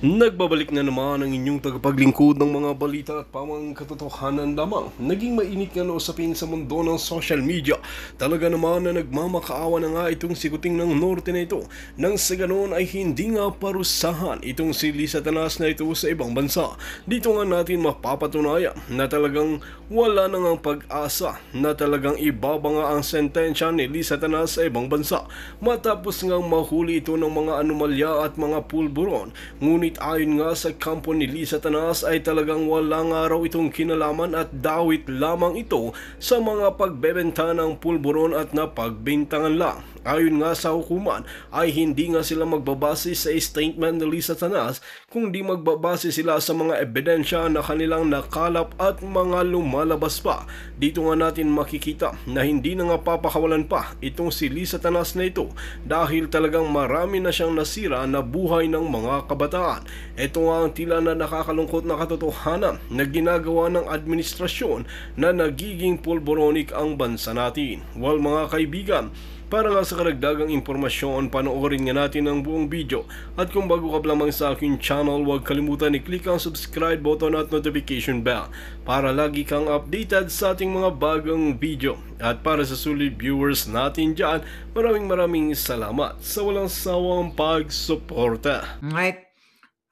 Nagbabalik na naman ang inyong tagapaglingkod ng mga balita at pamang katotohanan lamang. Naging mainit nga na usapin sa mundo ng social media. Talaga naman na nagmamakaawa na nga itong sikuting ng norte na ito. Nang sa ganoon ay hindi nga parusahan itong si Lisa Tanas na ito sa ibang bansa. Dito nga natin mapapatunayan na talagang wala na ngang pag-asa na talagang ibaba nga ang sentensya ni Lisa Tanas sa ibang bansa. Matapos ngang mahuli ito ng mga anomalya at mga pulburon. Ngunit ayon nga sa kampo ni Lisa Tanas ay talagang wala nga raw itong kinalaman at dawit lamang ito sa mga pagbebenta ng pulburon at napagbintangan lang. Ayon nga sa hukuman ay hindi nga sila magbabase sa statement ni Lisa Tanas kundi magbabase sila sa mga ebidensya na kanilang nakalap at mga lumalabas pa. Dito nga natin makikita na hindi na nga papakawalan pa itong si Lisa Tanas na ito dahil talagang marami na siyang nasira na buhay ng mga kabataan. Ito nga ang tila na nakakalungkot na katotohanan na ginagawa ng administrasyon na nagiging pulboronic ang bansa natin. Well mga kaibigan, para nga sa karagdagang impormasyon, panoorin nga natin ang buong video. At kung bago ka lamang sa aking channel, huwag kalimutan i-click ang subscribe button at notification bell para lagi kang updated sa ating mga bagong video. At para sa sulit viewers natin dyan, maraming salamat sa walang sawang pagsuporta. Right.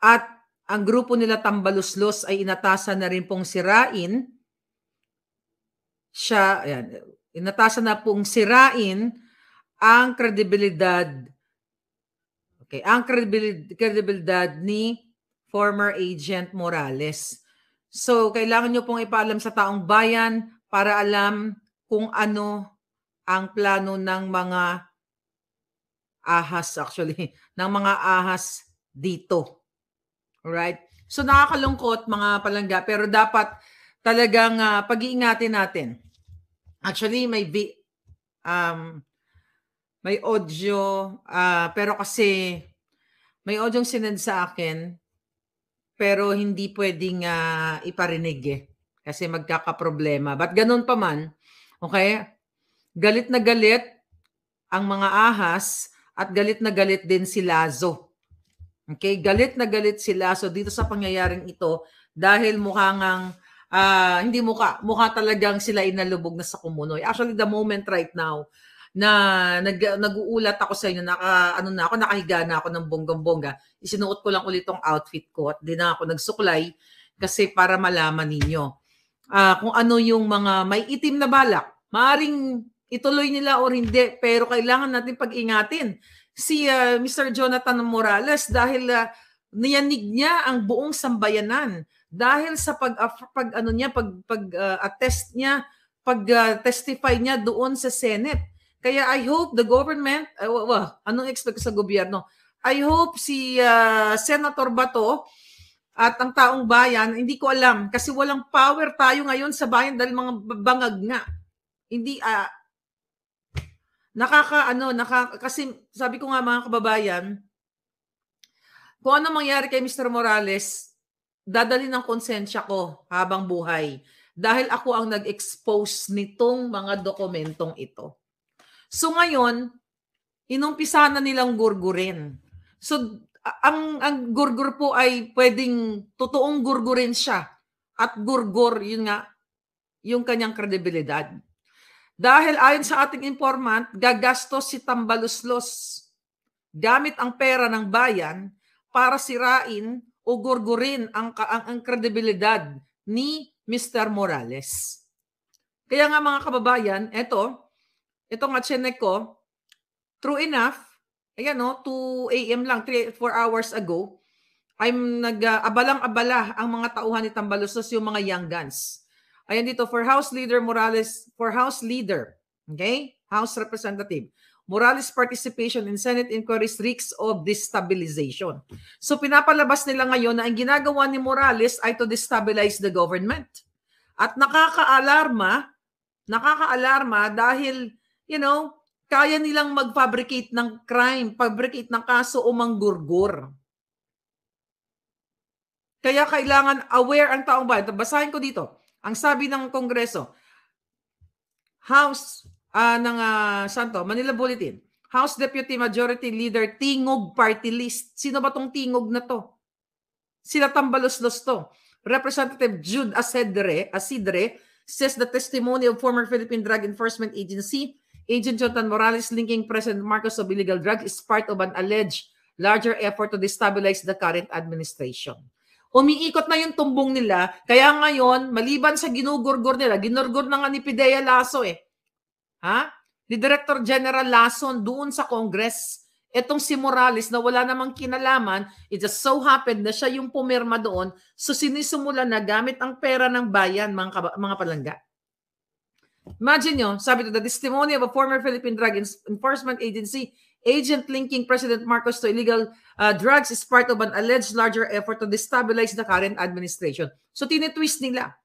At ang grupo nila Tambaluslos ay inatasan na rin pong sirain siya, ayan, inatasan na pong sirain ang kredibilidad, ang kredibilidad ni former Agent Morales. So, kailangan nyo pong ipaalam sa taong bayan para alam kung ano ang plano ng mga ahas, actually, ng mga ahas dito. Alright? So, nakakalungkot mga palangga, pero dapat talagang pag-iingatin natin. Actually, may audio, pero kasi may audio sinend sa akin, pero hindi pwedeng iparinig kasi magkakaproblema. But ganun pa man, okay? Galit na galit ang mga ahas at galit na galit din si Lazo. Okay? Galit na galit si Lazo dito sa pangyayaring ito dahil hindi mukha talagang sila inalubog na sa Kumunoy. Actually, the moment right now na nag-uulat ako sa inyo, nakahiga na ako ng bonggang-bongga, isinuot ko lang ulit tong outfit ko at di na ako nagsuklay kasi para malaman ninyo kung ano yung mga may itim na balak. Maaring ituloy nila o hindi, pero kailangan natin pag-ingatin si Mr. Jonathan Morales dahil niyanig niya ang buong sambayanan dahil sa pag-attest niya, pag-testify niya doon sa Senate. Kaya I hope the government, anong expect sa gobyerno? I hope si Senator Bato at ang taong bayan, hindi ko alam kasi walang power tayo ngayon sa bayan dahil mga bangag nga. Hindi kasi sabi ko nga mga kababayan, kung ano mangyari kay Mr. Morales, dadali ng konsensya ko habang buhay dahil ako ang nag-expose nitong mga dokumentong ito. So ngayon, inumpisa na nilang gurgurin. So ang gurgur po ay pwedeng totoong gurgurin siya at gurgur, yun nga, yung kanyang kredibilidad. Dahil ayon sa ating informant, gagastos si Tambaluslos gamit ang pera ng bayan para sirain o gurgurin ang kredibilidad ni Mr. Morales. Kaya nga mga kababayan, ito nga chinek ko, true enough, ayan 2 a.m. lang, 4 hours ago, I'm nag-abalang-abala ang mga tauhan ni Tambaluslos, yung mga young guns. Ayan dito, for House Leader Morales, okay? House Representative. Morales participation in Senate inquiries risks of destabilization. So pinapalabas nila ngayon na ang ginagawa ni Morales ay to destabilize the government. At nakaka-alarma dahil, kaya nilang mag-fabricate ng crime, fabricate ng kaso o manggurgur. Kaya kailangan aware ang taong bayan. Basahin ko dito. Ang sabi ng Kongreso, House Manila Bulletin, House Deputy Majority Leader Tingog Party List. Sino ba tong Tingog na to? Sila tambalos-los to. Representative Jude Asidre says the testimony of former Philippine Drug Enforcement Agency Agent Jonathan Morales linking President Marcos of illegal drugs is part of an alleged larger effort to destabilize the current administration. Umiikot na yung tumbong nila, kaya ngayon, maliban sa ginugurgur nila, ginurgur na nga ni Pidea Lasso ni Director General Lason doon sa Congress, etong si Morales na wala namang kinalaman, it just so happened na siya yung pumirma doon, so sinisumula na gamit ang pera ng bayan, mga palangga. Imagine nyo, sabi to, the testimony of a former Philippine Drug Enforcement Agency agent linking President Marcos to illegal drugs is part of an alleged larger effort to destabilize the current administration. So tinitwist nila.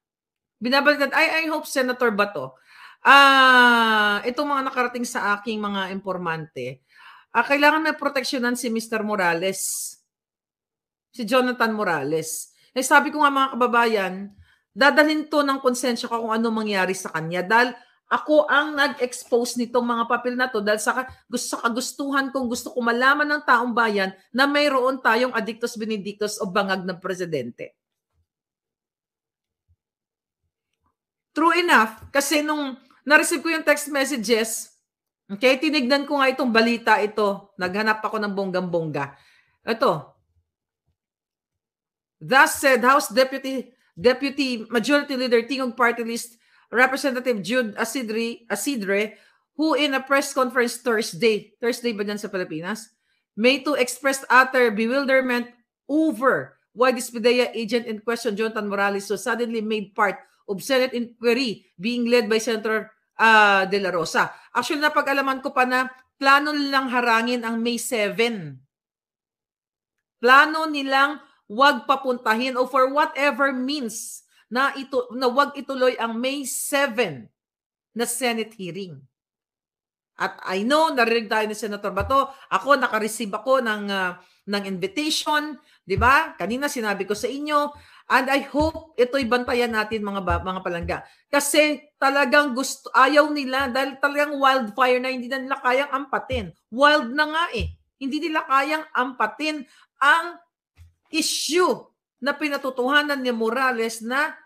Binabaliktad, I hope Senator Bato, itong mga nakarating sa aking mga informante, kailangan may proteksyonan si Mr. Morales, si Jonathan Morales. Sabi ko nga mga kababayan, dadalhin to ng konsensya ko kung ano mangyari sa kanya dahil ako ang nag-expose nitong mga papel na to dahil sa kagustuhan kong gusto ko malaman ng taong bayan na mayroon tayong addictus benedictus o bangag ng presidente. True enough, kasi nung na-receive ko yung text messages, okay, tinignan ko nga itong balita ito. Naghanap ako ng bonggang-bongga. Ito. Thus said, House Deputy Majority Leader Tingog Party List Representative Jude Asidre, who in a press conference Thursday ba dyan sa Pilipinas, May 2 expressed utter bewilderment over why this PDEA agent in question, Jonathan Morales, so suddenly made part of Senate inquiry being led by Senator De La Rosa. Actually, napag-alaman ko pa na plano nilang harangin ang May 7. Plano nilang wag papuntahin o for whatever means na wag ituloy ang May 7 na Senate hearing. At I know, narinig tayo ni Senator Bato, ako, naka-receive ako ng invitation, di ba? Kanina sinabi ko sa inyo, and I hope ito'y bantayan natin mga palangga. Kasi talagang ayaw nila, dahil talagang wildfire na hindi na nila kayang ampatin. Wild na nga Hindi nila kayang ampatin ang issue na pinatutuhanan ni Morales na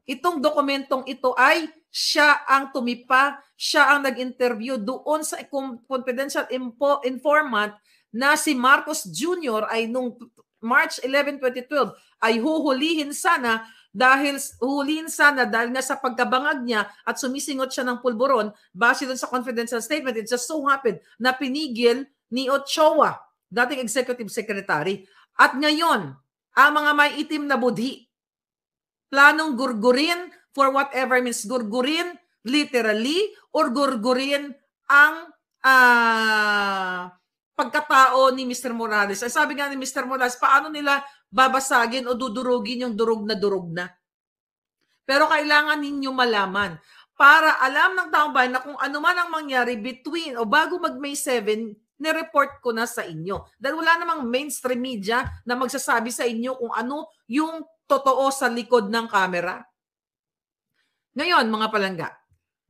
itong dokumentong ito ay siya ang tumipa, siya ang nag-interview doon sa confidential informant na si Marcos Jr. ay nung March 11, 2012 ay huhulihin sana dahil nga sa pagkabangag niya at sumisingot siya ng pulburon base doon sa confidential statement. It just so happened na pinigil ni Ochoa, dating executive secretary. At ngayon, ang mga may itim na budhi, planong gurgurin for whatever means, gurgurin literally or gurgurin ang pagkatao ni Mr. Morales. Ay, sabi nga ni Mr. Morales, paano nila babasagin o dudurugin yung durug na? Pero kailangan ninyo malaman para alam ng taong bayan na kung ano man ang mangyari between o bago mag-May 7, nireport ko na sa inyo. Dahil wala namang mainstream media na magsasabi sa inyo kung ano yung totoo sa likod ng kamera. Ngayon, mga palangga,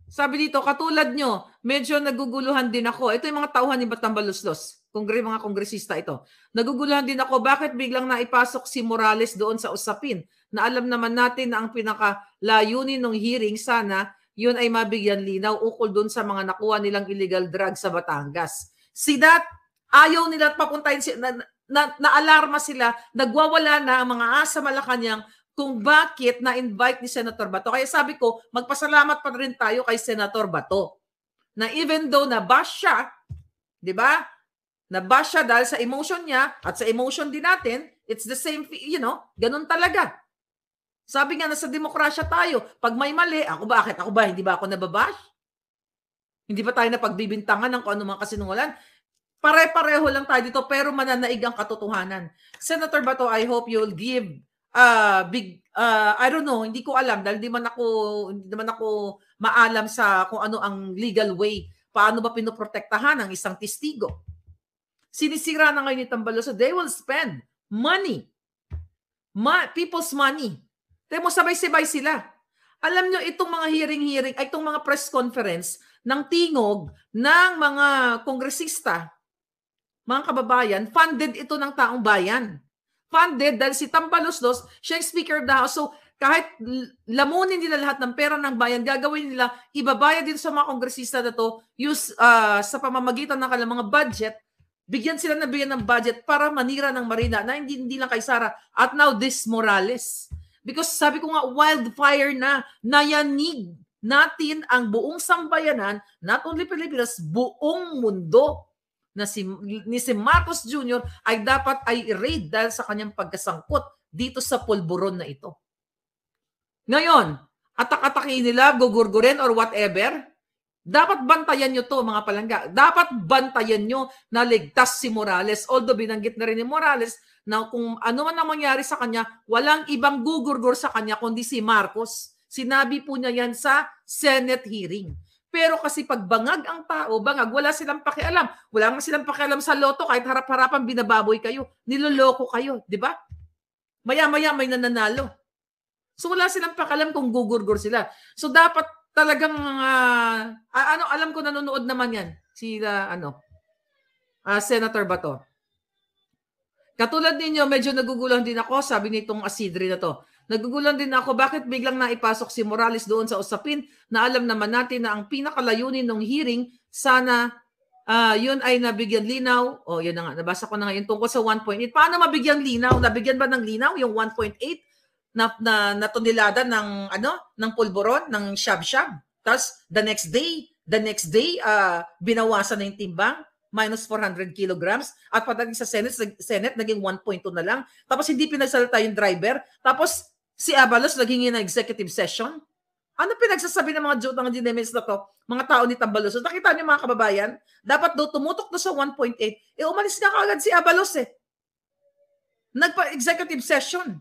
sabi dito, katulad nyo, medyo naguguluhan din ako. Ito yung mga tauhan ni Batambaluslos, mga kongresista ito. Naguguluhan din ako, bakit biglang naipasok si Morales doon sa usapin? Na alam naman natin na ang pinakalayunin ng hearing sana, yun ay mabigyan linaw ukol doon sa mga nakuha nilang illegal drugs sa Batangas. See that? Ayaw nila papuntahin, na-alarma sila, nagwawala na ang mga asa Malacanang kung bakit na-invite ni Senator Bato. Kaya sabi ko, magpasalamat pa rin tayo kay Senator Bato. Na even though nabash siya, di ba? Nabash siya dahil sa emotion niya at sa emotion din natin, it's the same, ganun talaga. Sabi nga, nasa demokrasya tayo. Pag may mali, hindi ba ako nababash? Hindi ba tayo napagbibintangan ng kung ano mga kasinungalan? Pare-pareho lang tayo dito pero mananaig ang katotohanan. Senator Bato, I hope you'll give I don't know, hindi ko alam dahil hindi naman ako maalam sa kung ano ang legal way. Paano ba pinoprotektahan ang isang testigo? Sinisira na ngayon ni Tambalos, so they will spend money. People's money. Pero sabay-sabay sila. Alam nyo, itong mga hearing, itong mga press conference ng tingog ng mga kongresista, mga kababayan, funded ito ng taong bayan. funded dahil si Tambaloslos, siya yung Speaker of the House. So, kahit lamunin nila lahat ng pera ng bayan, gagawin nila, ibabayad dito sa mga kongresista na to, sa pamamagitan ng kanilang mga budget, bigyan sila na bigyan ng budget para manira ng marina na hindi lang kay Sara. At now, this Morales. Because sabi ko nga, wildfire na, nayanig natin ang buong sambayanan, not only Pilipinas, buong mundo, na ni si Marcos Jr. ay dapat ay i-raid dahil sa kanyang pagkasangkot dito sa pulburon na ito. Ngayon, atak-atakin nila, gugurgurin or whatever, dapat bantayan nyo to mga palangga. Dapat bantayan nyo na ligtas si Morales. Although binanggit na rin ni Morales na kung ano man ang mangyari sa kanya, walang ibang gugurgur sa kanya kundi si Marcos. Sinabi po niya yan sa Senate hearing. Pero kasi pag bangag ang tao, bangag, wala silang pakialam. Wala nga silang pakialam sa loto, kahit harap-harapan binababoy kayo. Niloloko kayo, di ba? Maya-maya may nananalo. So wala silang pakialam kung gugurgur sila. So dapat talagang, alam ko nanonood naman yan. Senator Bato. Katulad ninyo, medyo nagugulan din ako, sabi nitong Asidri na to. Nagugulan din ako bakit biglang naipasok si Morales doon sa usapin na alam naman natin na ang pinakalayunin ng hearing, sana yun ay nabigyan linaw. Yun na nga, nabasa ko na ngayon tungkol sa 1.8. Paano mabigyan linaw? Nabigyan ba ng linaw yung 1.8 na tonelada ng pulburon, ng shab-shab? Tapos the next day, binawasan na yung timbang, minus 400 kilograms. At pagdating sa Senate, naging 1.2 na lang. Tapos hindi pinagsalita yung driver. Tapos si Abalos naghingi na executive session. Ano pinagsasabi ng mga jutang dinemis na to? Mga tao ni Tambalos. So, nakita niyo mga kababayan, dapat daw tumutok na sa 1.8. Umalis na kaagad si Abalos Nagpa-executive session.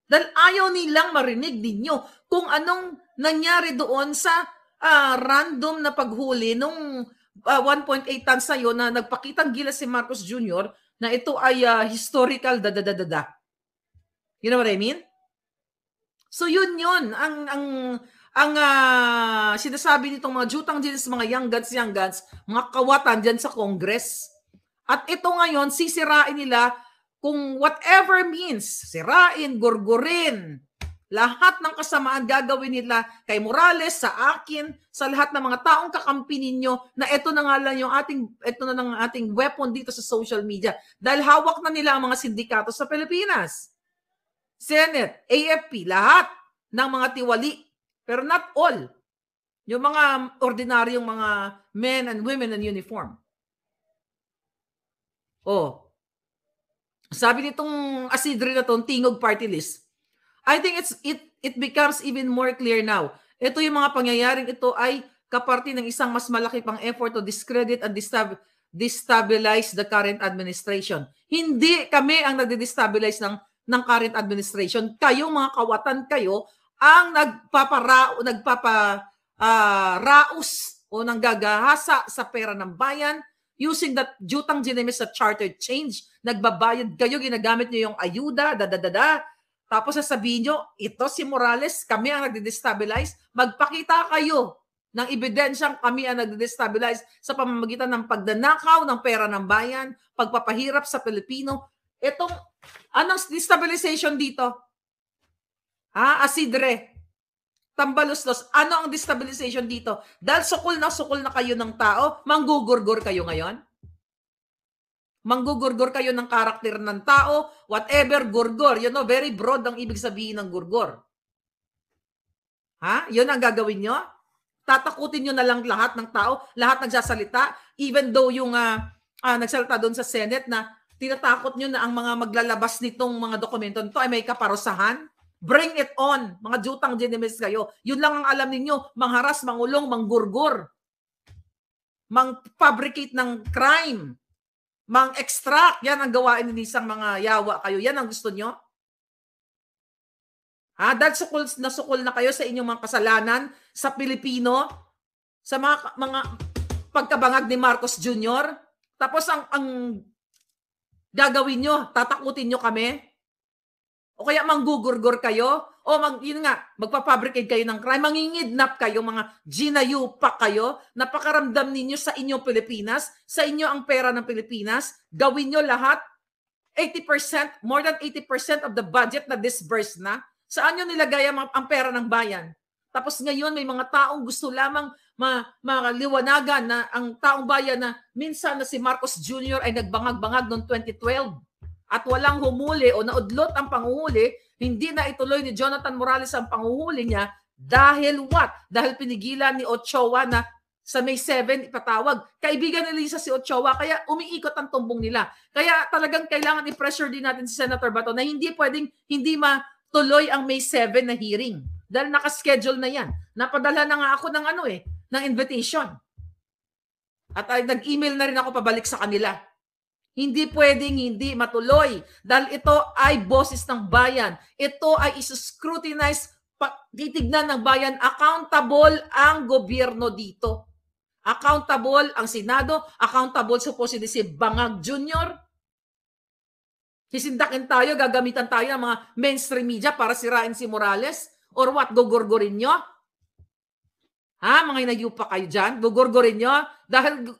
Dahil ayaw nilang marinig ninyo kung anong nangyari doon sa random na paghuli nung 1.8 tons na yun na nagpakitang gilas si Marcos Jr. na ito ay historical You know what I mean? So yun. Ang sinasabi nitong mga jutang dyan sa mga young guns, mga kawatan dyan sa Congress. At ito ngayon, sisirain nila kung whatever means, sirain, gurgurin, lahat ng kasamaan gagawin nila kay Morales, sa akin, sa lahat ng mga taong kakampi ninyo na ito na nga lang ito na ng ating weapon dito sa social media. Dahil hawak na nila ang mga sindikato sa Pilipinas. Senate, AFP, lahat ng mga tiwali. Pero not all. Yung mga ordinaryong mga men and women in uniform. Sabi nitong Asidri na itong Tingog Party List, I think it becomes even more clear now. Ito yung mga pangyayaring ito ay kaparti ng isang mas malaki pang effort to discredit and destabilize the current administration. Hindi kami ang nagde-destabilize ng current administration. Kayong mga kawatan kayo ang nagpaparaos o nanggagahasa sa pera ng bayan using that jutang ginemis sa charter change. Nagbabayad kayo, ginagamit nyo yung ayuda, Tapos sasabihin nyo, ito si Morales, kami ang nagde-destabilize. Magpakita kayo ng ebidensyang kami ang nagde-destabilize sa pamamagitan ng pagdanakaw ng pera ng bayan, pagpapahirap sa Pilipino. Anong destabilization dito? Asidre, Tambaloslos, ano ang destabilization dito? Dahil sukol na kayo ng tao, manggugurgur kayo ngayon? Manggugurgur kayo ng karakter ng tao, whatever, gurgur. Very broad ang ibig sabihin ng gurgur. Yun ang gagawin nyo? Tatakutin nyo na lang lahat ng tao, lahat nagsasalita, even though yung nagsalita doon sa Senate na tinatakot nyo na ang mga maglalabas nitong mga dokumento nito ay may kaparusahan. Bring it on, mga jutang ginemis kayo. Yun lang ang alam ninyo, mangharas, mangulong, manggurgur, mang-fabricate ng crime, mang-extract. Yan ang gawain ni isang mga yawa kayo. Yan ang gusto nyo? Dahil sukol na kayo sa inyong mga kasalanan sa Pilipino, sa mga pagkabangag ni Marcos Jr. Tapos ang gagawin nyo, tatakutin nyo kami? O kaya manggugurgur kayo? O magpapabricate kayo ng crime, mangingidnap kayo, mga ginayupa kayo, napakaramdam ninyo sa inyong Pilipinas, sa inyo ang pera ng Pilipinas, gawin nyo lahat, 80%, more than 80% of the budget na disbursed na. Saan nyo nilagay ang pera ng bayan? Tapos ngayon may mga taong gusto lamang maliwanagan na ang taong bayan na minsan na si Marcos Jr. ay nagbangag-bangag noong 2012 at walang humuli o naudlot ang panguhuli, hindi na ituloy ni Jonathan Morales ang panguhuli niya dahil what? Dahil pinigilan ni Ochoa na sa May 7 ipatawag. Kaibigan ni Lisa si Ochoa, kaya umiikot ang tumbong nila. Kaya talagang kailangan i-pressure din natin si Senator Bato na hindi pwedeng hindi matuloy ang May 7 na hearing. Dahil nakaschedule na yan. Napadala na nga ako ng ng invitation. At nag-email na rin ako pabalik sa kanila. Hindi pwedeng hindi matuloy dahil ito ay boses ng bayan. Ito ay isuscrutinize, titignan ng bayan, accountable ang gobyerno dito. Accountable ang Senado, accountable supposedly si Bangag Jr. Sisindakin tayo, gagamitan tayo ng mga mainstream media para sirain si Morales. Or what, gugurgurin nyo? Ha, mga inayupa kayo dyan? Gugurgurin nyo? Dahil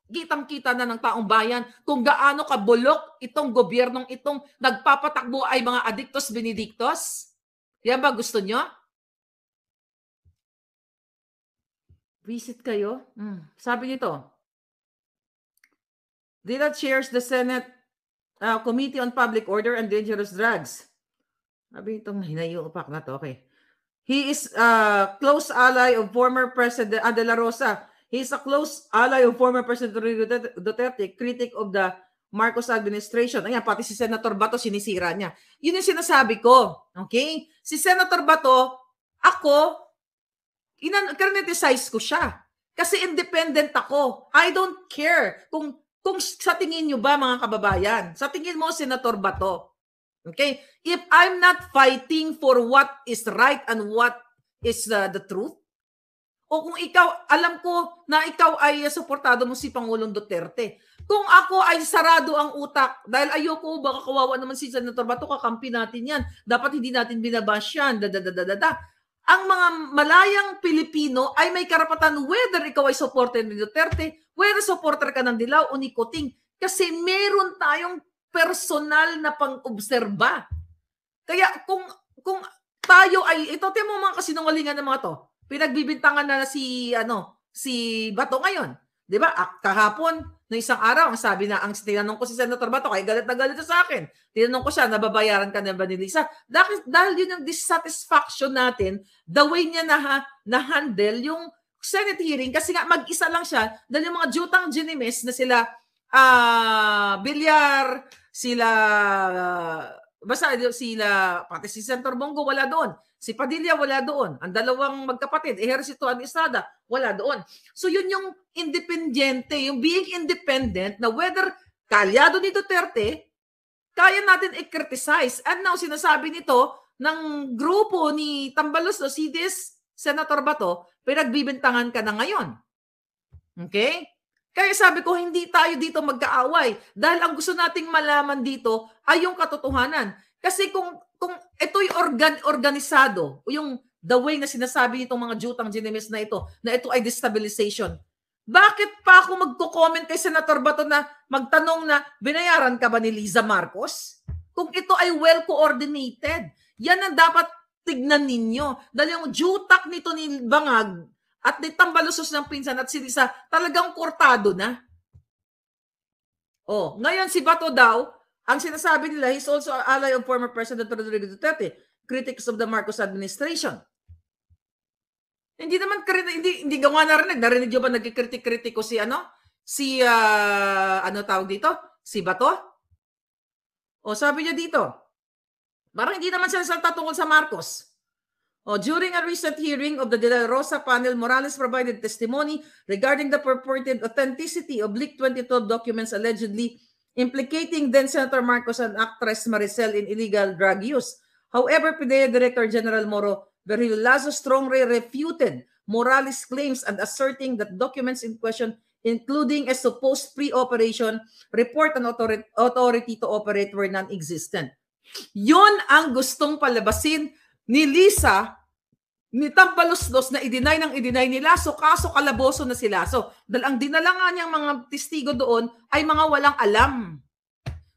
kitang-kita na ng taong bayan kung gaano kabulok itong gobyernong itong nagpapatakbo ay mga adictos benedictos. Yan ba gusto nyo? Visit kayo? Sabi nito, Dila chairs the Senate Committee on Public Order and Dangerous Drugs. Sabi itong hinayupak na to, okay. He is a close ally of former President De La Rosa. He is a close ally of former President Duterte, critic of the Marcos administration. Ayan, pati si Senator Bato sinisira niya. Yun yung sinasabi ko. Okay? Si Senator Bato, ako, criticize ko siya. Kasi independent ako. I don't care kung sa tingin nyo ba, mga kababayan, sa tingin mo, Senator Bato, okay? If I'm not fighting for what is right and what is the truth, o kung ikaw, alam ko na ikaw ay suportado mo si Pangulong Duterte. Kung ako ay sarado ang utak, dahil ayoko, baka kawawa naman si Senator Bato, kakampi natin yan. Dapat hindi natin binabash yan, Ang mga malayang Pilipino ay may karapatan whether ikaw ay supporter ni Duterte, whether supporter ka ng Dilaw o ni Kuting. Kasi meron tayong personal na pang-obserba. Kaya kung tayo ay, ito mo mga kasinungalingan ng mga to, pinagbibintangan na si Bato ngayon. 'Di ba? Kahapon, na isang araw, ang sabi na, ang tinanong ko si Senator Bato, kaya galit na galit sa akin. Tinanong ko siya, nababayaran ka na ba ni Lisa? Dahil yun yung dissatisfaction natin, the way niya na-handle yung Senate hearing, kasi nga mag-isa lang siya, dahil yung mga jutang ginimis na sila, Villar, pati si Senator Bongo wala doon. Si Padilla wala doon. Ang dalawang magkapatid, Ejercito at Estrada, wala doon. So yun yung independiente, yung being independent na whether kalyado ni Duterte, kaya natin i-criticize. And now, sinasabi nito ng grupo ni Tambalos, si Senator Bato, pinagbibintangan ka na ngayon. Okay? Kaya sabi ko, hindi tayo dito magkaaway. Dahil ang gusto nating malaman dito ay yung katotohanan. Kasi kung ito'y organisado, yung the way na sinasabi nitong mga jutang ginimis na ito ay destabilization, bakit pa ako magko-comment kay Senator Bato na magtanong na binayaran ka ba ni Liza Marcos? Kung ito ay well-coordinated, yan ang dapat tignan ninyo. Dahil yung jutak nito ni Bangag at ni Tambalusos ng pinsan at si Liza talagang kortado na. Oh, ngayon si Bato daw, ang sinasabi nila, he's also an ally of former President Rodrigo Duterte, critics of the Marcos administration. Hindi naman, hindi gawa narinig nyo ba nagkikritik-kritiko si tawag dito? Si Bato? O sabi niya dito, parang hindi naman siya nagsalita tungkol sa Marcos. O, during a recent hearing of the De La Rosa panel, Morales provided testimony regarding the purported authenticity of leaked 2012 documents allegedly implicating then Senator Marcos and actress Maricel in illegal drug use. However, PDEA Director General Moro Berhilo Lazo strongly refuted Morales' claims and asserting that documents in question, including a supposed pre-operation report on authority to operate, were non-existent. Yun ang gustong palabasin ni Lisa, ni Tambaluslos na i-deny nila. So kaso kalaboso na sila. So dahil ang dinala nga niyang mga testigo doon ay mga walang alam.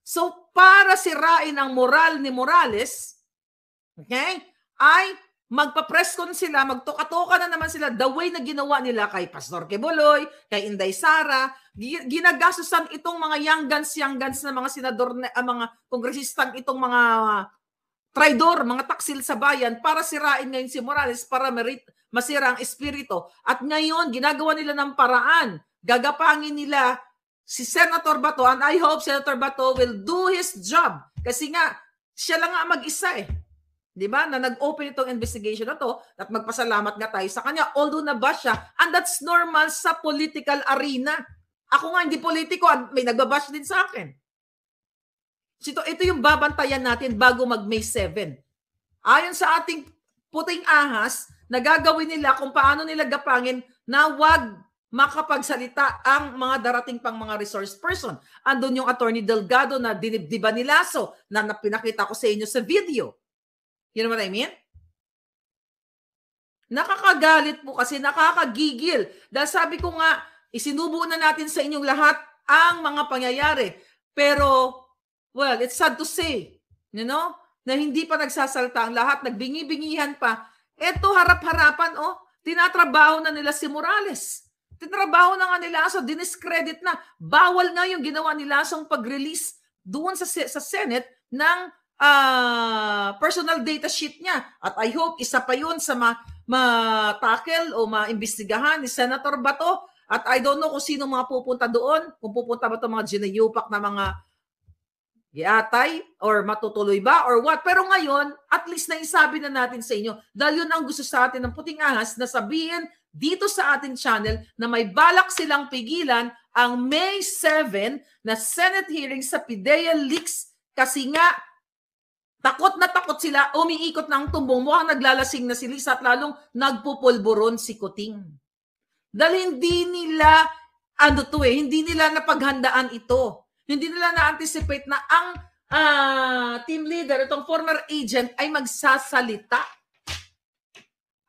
So, para sirain ang moral ni Morales, okay, ay magpa-press con sila, magtuka-tuka na naman sila the way na ginawa nila kay Pastor Quiboloy, kay Inday Sara. Ginagastusan itong mga young guns na mga senador, mga kongresistang itong mga traidor, mga taksil sa bayan para sirain ngayon si Morales, para masira ang espiritu. At ngayon, ginagawa nila ng paraan. Gagapangin nila si Senator Bato, and I hope Senator Bato will do his job. Kasi nga, siya lang nga mag-isa eh. Di ba? Na nag-open itong investigation na to at magpasalamat nga tayo sa kanya. Although nabash siya, and that's normal sa political arena. Ako nga hindi politiko at may nagbabash din sa akin. Ito yung babantayan natin bago mag-May 7. Ayon sa ating puting ahas, nagagawin nila kung paano nila gapangin na wag makapagsalita ang mga darating pang mga resource person. Andun yung Attorney Delgado na dinibdiba ni Lasso na pinakita ko sa inyo sa video. You know what I mean? Nakakagalit po kasi, nakakagigil. Dahil sabi ko nga, isinubo na natin sa inyong lahat ang mga pangyayari. Pero, well, it's sad to say, you know, na hindi pa nagsasalta ang lahat, nagbingi-bingihan pa. Eto, harap-harapan, tinatrabaho na nila si Morales. Tinatrabaho na nga nila, so diniscredit na. Bawal nga yung ginawa nila sa pag-release doon sa Senate ng personal data sheet niya. At I hope isa pa yun sa ma-tackle o maimbestigahan ni Senator Bato. At I don't know kung sino mga pupunta doon, kung pupunta ba ito mga ginayupak na mga giatay or matutuloy ba or what. Pero ngayon, at least naisabi na natin sa inyo, dahil yun ang gusto sa atin ng puting ahas, na sabihin dito sa ating channel na may balak silang pigilan ang May 7 na Senate hearing sa PIDEA leaks kasi nga takot na takot sila, umiikot na ang tumbong, mukhang naglalasing na si Lisa at lalong nagpupulburon si Kuting. Dahil hindi nila, hindi nila napaghandaan ito. Hindi nila na-anticipate na ang team leader, itong former agent, ay magsasalita.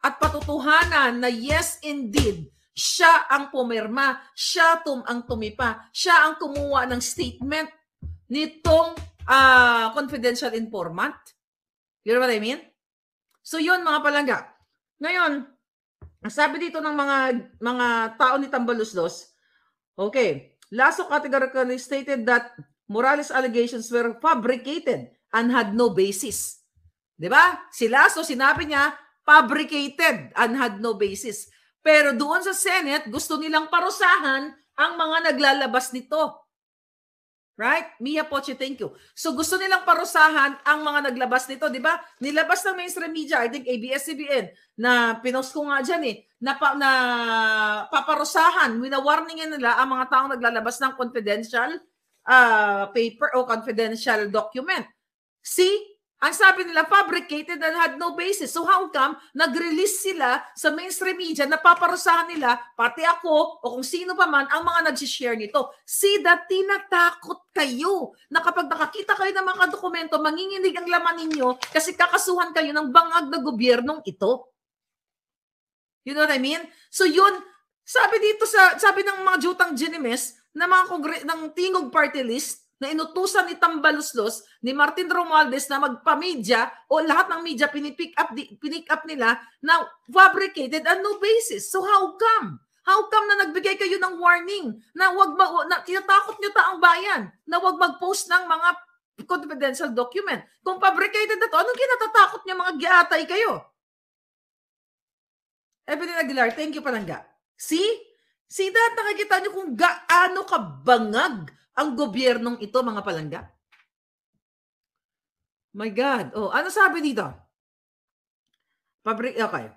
At patutuhanan na yes, indeed, siya ang pumirma, siya ang tumipa, siya ang kumuha ng statement nitong confidential informant. You know what I mean? So yun mga palangga. Ngayon, sabi dito ng mga tao ni Tambaluslos, okay, Lasso categorically stated that Morales' allegations were fabricated and had no basis. Diba? Si Lasso, sinabi niya, fabricated and had no basis. Pero doon sa Senate, gusto nilang parusahan ang mga naglalabas nito. Right? Mia Poche, thank you. So gusto nilang parusahan ang mga naglabas nito, di ba? Nilabas ng mainstream media, I think ABS-CBN, na pinost ko nga dyan na paparusahan, winawarningin nila ang mga taong naglalabas ng confidential paper o confidential document. See? Ang sabi nila, fabricated and had no basis. So how come nag-release sila sa mainstream media na paparusahan nila, pati ako o kung sino pa man ang mga nag-share nito? See that tinatakot kayo na kapag nakakita kayo ng mga dokumento, manginginig ang laman ninyo kasi kakasuhan kayo ng bangag na gobyernong ito. You know what I mean? So yun, sabi dito sabi ng mga jutang genimes na mga ng Tingog Party List, na inutusan ni Tambaluslos, ni Martin Romualdez na magpa-media o lahat ng media pinipick up nila na fabricated and no basis. So how come? How come na nagbigay kayo ng warning na tinatakot nyo ang bayan na wag mag-post ng mga confidential document? Kung fabricated na to, anong kinatatakot nyo mga giatay kayo? Evelyn Aguilar, thank you Palangga. See that nakikita nyo kung gaano kabangag ang gobyernong ito, mga palangga. My God. Ano sabi dito? Okay.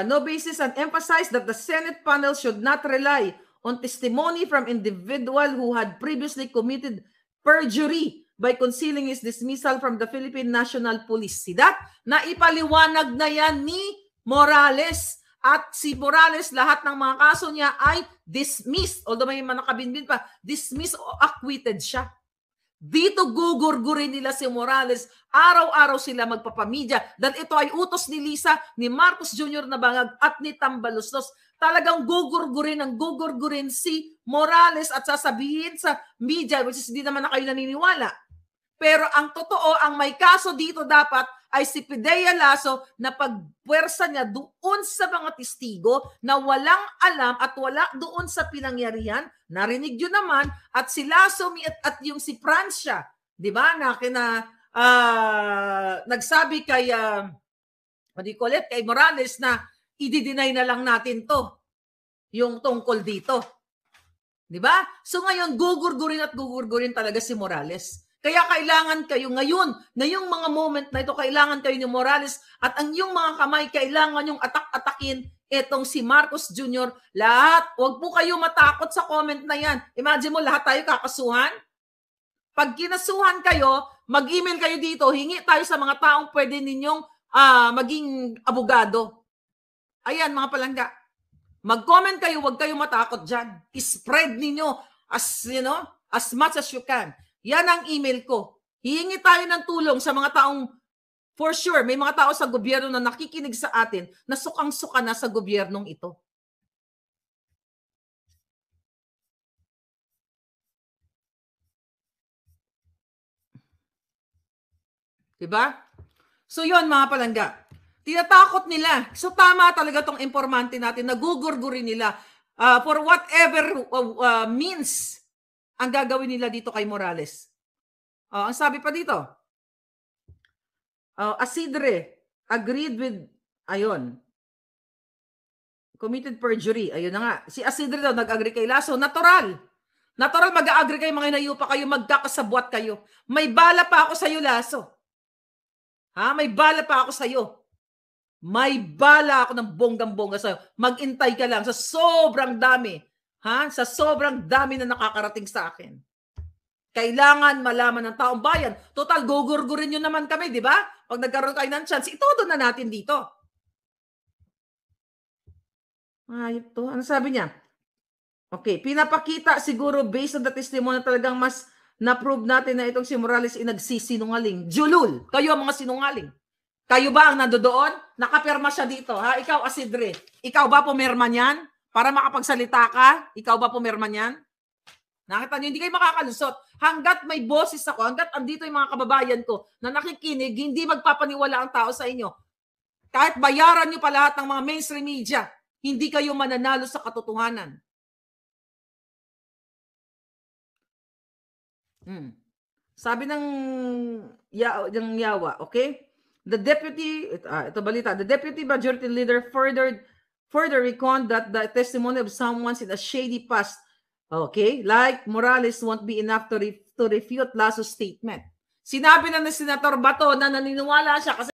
No basis and emphasize that the Senate panel should not rely on testimony from individual who had previously committed perjury by concealing his dismissal from the Philippine National Police. See that? Naipaliwanag na yan ni Morales. At si Morales, lahat ng mga kaso niya ay dismissed. Although may mga nakabinbin pa, dismissed o acquitted siya. Dito gugurgurin nila si Morales. Araw-araw sila magpapamedya. Dahil ito ay utos ni Lisa, ni Marcos Jr. na bangag at ni Tambaluslos. Talagang gugurgurin si Morales at sasabihin sa media, which is hindi naman na kayo naniniwala. Pero ang totoo, ang may kaso dito dapat ay si Pidea Lasso na pagpuwersa niya doon sa mga testigo na walang alam at wala doon sa pinangyarihan. Narinig yun naman at si Lasso at yung si Francia, di ba, na nagsabi kay kay Morales na i-deny na lang natin to, yung tungkol dito. Di ba? So ngayon, gugurgurin talaga si Morales. Kaya kailangan kayo ngayong mga moment na ito, kailangan kayo ni Morales at ang iyong mga kamay, kailangan yung atakin itong si Marcos Jr. Lahat, huwag po kayo matakot sa comment na yan. Imagine mo, lahat tayo kakasuhan. Pag kinasuhan kayo, mag-email kayo dito, hingi tayo sa mga taong pwede ninyong maging abogado. Ayan, mga palangga. Mag-comment kayo, huwag kayo matakot dyan. I-spread ninyo as much as you can. Yan ang email ko. Hihingi tayo ng tulong sa mga taong, for sure, may mga tao sa gobyerno na nakikinig sa atin na sukang-suka na sa gobyernong ito. Diba? So yon mga palangga. Tinatakot nila. So tama talaga tong informante natin, nagugurgurin nila for whatever means ang gagawin nila dito kay Morales. Ang sabi pa dito, Asidre agreed with, committed perjury. Ayun na nga. Si Asidre daw nag-agree kay Lasso. Natural mag-agree kayo, mga hinayupa kayo, magkakasabwat kayo. May bala pa ako sa iyo, Lasso. May bala pa ako sa iyo. May bala ako ng bonggang-bongga sa iyo. Mag-intay ka lang sa sobrang dami. Sa sobrang dami na nakakarating sa akin. Kailangan malaman ng taong bayan. Total, gugurgurin nyo naman kami, di ba? Pag nagkaroon kayo ng chance, itodo na natin dito. Ito. Ano sabi niya? Okay, pinapakita siguro based on the testimony talagang mas na-prove natin na itong si Morales ay nagsisinungaling. Julul, kayo ang mga sinungaling. Kayo ba ang nandoon? Nakapirma siya dito. Ikaw, Asidre. Ikaw ba pumirma niyan? Para makapagsalita ka? Ikaw ba pumirma niyan? Nakita niyo, hindi kayo makakalusot. Hanggat may boses ako, hanggat andito yung mga kababayan ko na nakikinig, hindi magpapaniwala ang tao sa inyo. Kahit bayaran niyo pa lahat ng mga mainstream media, hindi kayo mananalo sa katotohanan. Sabi ng Yawa, okay? The deputy, ito balita, the deputy majority leader further reckoned that the testimony of someone in a shady past, okay, like Morales won't be enough to refute Lasso's statement. Sinabi na ni Senator Bato na naniniwala siya kasi